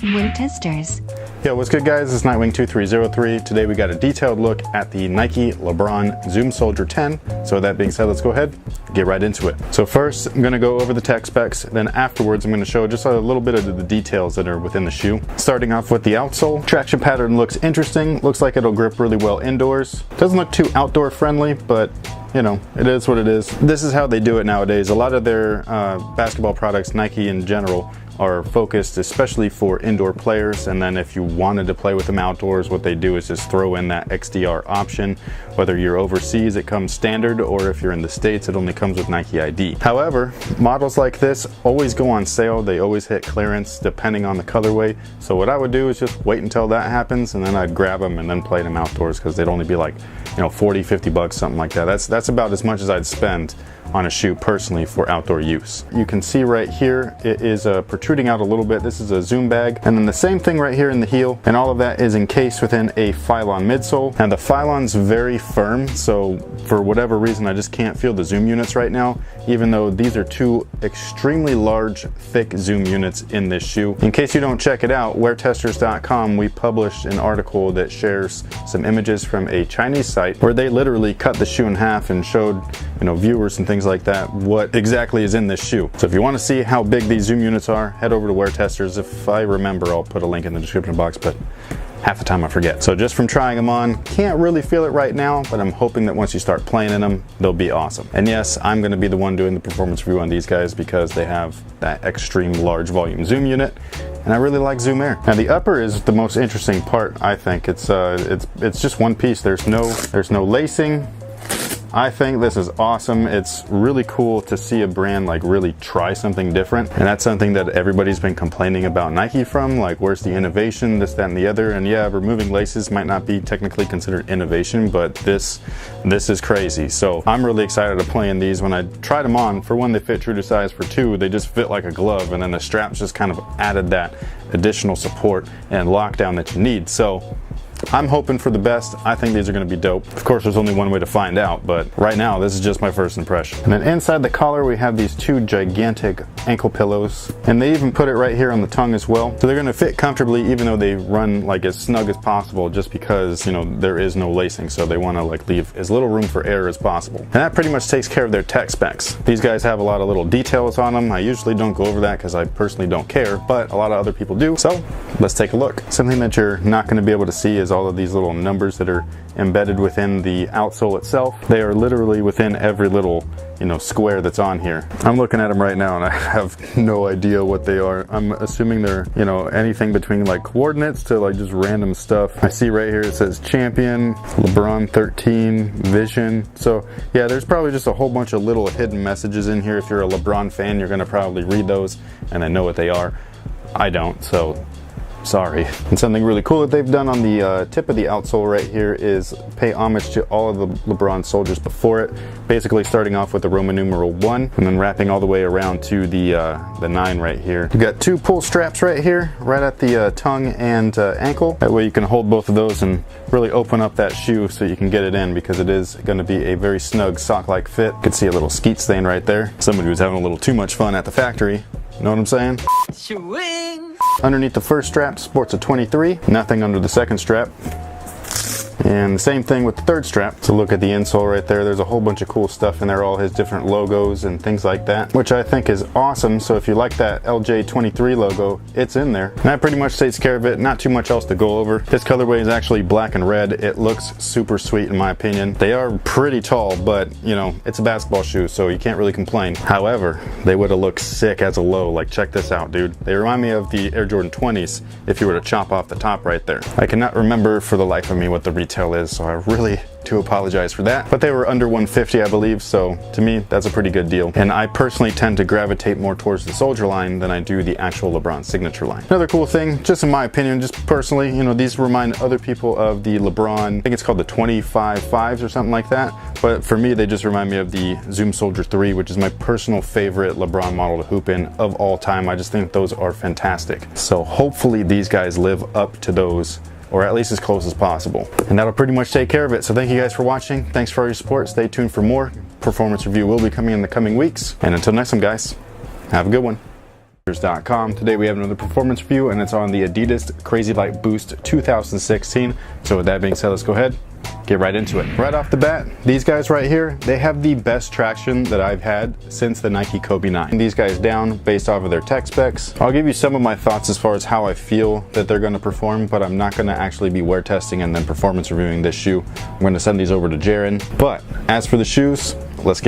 Wing Testers. Yo, what's good guys? It's Nightwing2303. Today we got a detailed look at the Nike LeBron Zoom Soldier 10. So with that being said, let's go ahead and get right into it. So first, I'm gonna go over the tech specs. Then afterwards, I'm gonna show just a little bit of the details that are within the shoe. Starting off with the outsole. Traction pattern looks interesting. Looks like it'll grip really well indoors. Doesn't look too outdoor friendly, but you know, it is what it is. This is how they do it nowadays. A lot of their basketball products, Nike in general, are focused especially for indoor players, and then if you wanted to play with them outdoors, what they do is just throw in that XDR option. Whether you're overseas, it comes standard, or if you're in the States, it only comes with Nike ID. However, models like this always go on sale. They always hit clearance depending on the colorway. So what I would do is just wait until that happens, and then I'd grab them and then play them outdoors, because they'd only be like, you know, 40, 50 bucks, something like that. That's about as much as I'd spend on a shoe personally for outdoor use. You can see right here, it is protruding out a little bit. This is a Zoom bag. And then the same thing right here in the heel, and all of that is encased within a Phylon midsole. And the Phylon's very firm, so for whatever reason, I just can't feel the Zoom units right now, even though these are two extremely large, thick Zoom units in this shoe. In case you don't check it out, weartesters.com, we published an article that shares some images from a Chinese site where they literally cut the shoe in half and showed, you know, viewers and things like that what exactly is in this shoe. So if you want to see how big these Zoom units are, head over to Wear Testers. If I remember, I'll put a link in the description box, but half the time I forget. So just from trying them on, can't really feel it right now, but I'm hoping that once you start playing in them, they'll be awesome. And yes, I'm going to be the one doing the performance review on these guys because they have that extreme large volume Zoom unit, and I really like Zoom Air. Now the upper is the most interesting part, I think. It's just one piece. There's no lacing. I think this is awesome. It's really cool to see a brand like really try something different, and that's something that everybody's been complaining about Nike from, like where's the innovation, this, that, and the other. And yeah, removing laces might not be technically considered innovation, but this is crazy. So I'm really excited to play in these. When I tried them on, for one, they fit true to size. For two, they just fit like a glove, and then the straps just kind of added that additional support and lockdown that you need. So I'm hoping for the best. I think these are going to be dope. Of course, there's only one way to find out, but right now, this is just my first impression. And then inside the collar, we have these two gigantic ankle pillows, and they even put it right here on the tongue as well. So they're going to fit comfortably, even though they run like as snug as possible, just because, you know, there is no lacing. So they want to like leave as little room for air as possible. And that pretty much takes care of their tech specs. These guys have a lot of little details on them. I usually don't go over that because I personally don't care, but a lot of other people do. So let's take a look. Something that you're not going to be able to see is all of these little numbers that are embedded within the outsole itself. They are literally within every little, you know, square that's on here. I'm looking at them right now and I have no idea what they are. I'm assuming they're, you know, anything between like coordinates to like just random stuff. I see right here it says champion, LeBron 13, vision. So yeah, there's probably just a whole bunch of little hidden messages in here. If you're a LeBron fan, you're gonna probably read those and I know what they are. I don't, so sorry. And something really cool that they've done on the tip of the outsole right here is pay homage to all of the LeBron soldiers before it. Basically starting off with the Roman numeral 1 and then wrapping all the way around to the 9 right here. You've got two pull straps right here, right at the tongue and ankle. That way you can hold both of those and really open up that shoe so you can get it in, because it is going to be a very snug sock-like fit. You can see a little skeet stain right there. Somebody was having a little too much fun at the factory. Know what I'm saying? Swing. Underneath the first strap sports a 23, nothing under the second strap. And the same thing with the third strap. So look at the insole right there. There's a whole bunch of cool stuff in there, all his different logos and things like that, which I think is awesome. So if you like that LJ23 logo, it's in there. And that pretty much takes care of it. Not too much else to go over. This colorway is actually black and red. It looks super sweet in my opinion. They are pretty tall, but you know, it's a basketball shoe, so you can't really complain. However, they would have looked sick as a low. Like, check this out, dude. They remind me of the Air Jordan 20s if you were to chop off the top right there. I cannot remember for the life of me what the retail is, so I really do apologize for that, but they were under 150, I believe, so to me that's a pretty good deal. And I personally tend to gravitate more towards the Soldier line than I do the actual LeBron signature line. Another cool thing, just in my opinion, just personally, you know, these remind other people of the LeBron, I think it's called the 25-5s or something like that, but for me they just remind me of the Zoom Soldier 3, which is my personal favorite LeBron model to hoop in of all time. I just think those are fantastic. So hopefully these guys live up to those, or at least as close as possible. And that'll pretty much take care of it. So thank you guys for watching. Thanks for all your support. Stay tuned for more. Performance review will be coming in the coming weeks. And until next time, guys, have a good one. Today we have another performance review, and it's on the Adidas Crazy Light Boost 2016. So with that being said, let's go ahead, get right into it. Right off the bat, these guys right here, they have the best traction that I've had since the Nike Kobe 9. These guys down based off of their tech specs. I'll give you some of my thoughts as far as how I feel that they're going to perform, but I'm not going to actually be wear testing and then performance reviewing this shoe. I'm going to send these over to Jaren. But as for the shoes, let's get